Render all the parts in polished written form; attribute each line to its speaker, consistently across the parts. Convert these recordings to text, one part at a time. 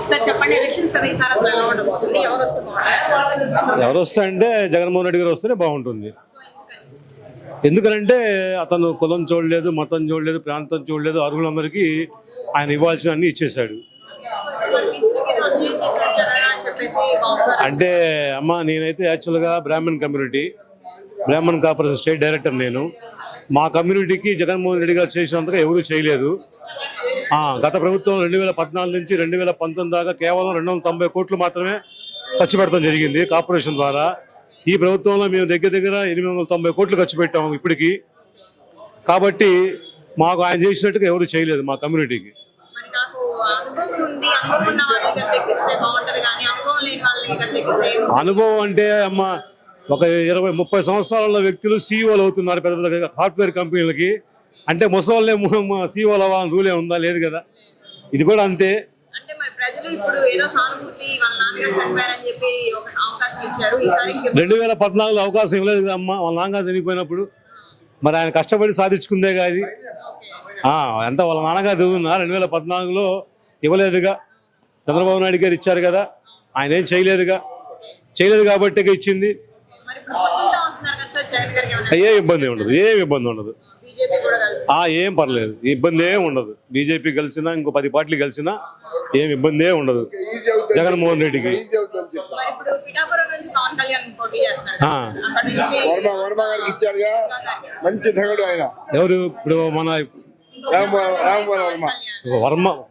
Speaker 1: Sir చెప్పండి, elections కదా ఈసారి అసలు ఎలా ఉండబోతుంది, ఎవరు వస్తే బాగుంటుంది?
Speaker 2: ఎవరు వస్తాయంటే జగన్మోహన్ రెడ్డి గారు వస్తేనే బాగుంటుంది. ఎందుకంటే అతను కులం చూడలేదు, మతం చూడలేదు, ప్రాంతం చూడలేదు, అర్హులందరికీ ఆయన ఇవ్వాల్సిన అన్ని ఇచ్చేశాడు. అంటే అమ్మ, నేనైతే యాక్చువల్గా Brahmin community, Brahmin corporation state director నేను. మా కమ్యూనిటీకి జగన్మోహన్ రెడ్డి గారు చేసినంతగా ఎవరూ చేయలేదు. గత ప్రభుత్వం 2014 నుంచి 2019 దాకా కేవలం 290 కోట్లు మాత్రమే ఖర్చు పెట్టడం జరిగింది కార్పొరేషన్ ద్వారా. ఈ ప్రభుత్వంలో మేము దగ్గర 890 కోట్లు ఖర్చు పెట్టాము ఇప్పటికీ. కాబట్టి మాకు ఆయన చేసినట్టుగా ఎవరు చేయలేదు మా కమ్యూనిటీకి. అనుభవం అంటే అమ్మ, ఒక 20-30 సంవత్సరాల వ్యక్తులు సీఈఓలు అవుతున్నారు పెద్ద పెద్ద సాఫ్ట్వేర్ కంపెనీలకి. అంటే ముసలి సీఈఓలు అవ్వాలని రూలే ఉందా? లేదు కదా. ఇది కూడా అంతే. 2014లో అవకాశం ఇవ్వలేదు కదా అమ్మ, వాళ్ళ నాన్నగారు చనిపోయినప్పుడు. మరి ఆయన కష్టపడి సాధించుకుందే కాదు. ఎంత వాళ్ళ నాన్నగారు చదువుతున్నా 2014లో ఇవ్వలేదుగా. చంద్రబాబు నాయుడు గారు ఇచ్చారు కదా, ఆయన ఏం చేయలేదు కాబట్టి ఇచ్చింది. ఏం ఇబ్బంది ఉండదు, ఏం పర్లేదు, ఇబ్బంది ఏం ఉండదు. బీజేపీ కలిసినా ఇంకో 10 పార్టీలు కలిసినా ఏం ఇబ్బంది ఏం ఉండదు జగన్మోహన్ రెడ్డికి. ఎవరు ఇప్పుడు మన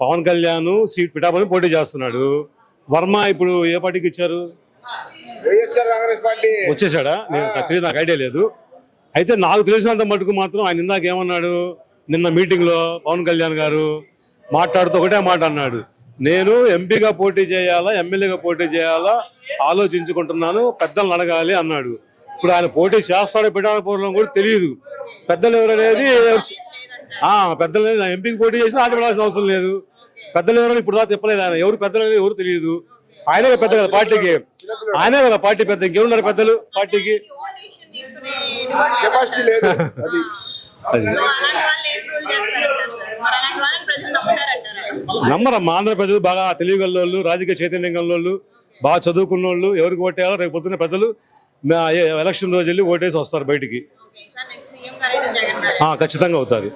Speaker 2: పవన్ కళ్యాణ్ సీట్ పిఠాపురం పోటీ చేస్తున్నాడు. వర్మ ఇప్పుడు ఏ పార్టీకి ఇచ్చారు? వచ్చేసాడా? నాకు ఐడియా లేదు. అయితే నాకు తెలిసినంత మటుకు మాత్రం ఆయన ఇందాక ఏమన్నాడు, నిన్న మీటింగ్లో పవన్ కళ్యాణ్ గారు మాట్లాడుతూ ఒకటే మాట అన్నాడు, నేను ఎంపీగా పోటీ చేయాలా, ఎమ్మెల్యేగా పోటీ చేయాలా ఆలోచించుకుంటున్నాను, పెద్దలను అడగాలి అన్నాడు. ఇప్పుడు ఆయన పోటీ చేస్తాడో పిఠాపురంలో కూడా తెలియదు. పెద్దలు ఎవరనేది పెద్దలు ఎంపీకి పోటీ చేసినా ఆశపడాల్సిన అవసరం లేదు. పెద్దలు ఎవరని ఇప్పుడు దాకా చెప్పలేదు ఆయన. ఎవరు పెద్దలు అనేది ఎవరు తెలియదు. ఆయనే పెద్ద కదా పార్టీకి, ఆయనే కదా పార్టీ పెద్ద. ఇంకేమున్నారు పెద్దలు పార్టీకి? నమ్మరమ్మా. ఆంధ్ర ప్రజలు బాగా తెలియగల, రాజకీయ చైతన్యం గల, బాగా చదువుకున్న వాళ్ళు. ఎవరికి ఓటేయాలో రేపు పొద్దున్న ప్రజలు ఎలక్షన్ రోజు వెళ్ళి ఓటేసి వస్తారు బయటికి. ఖచ్చితంగా అవుతారు.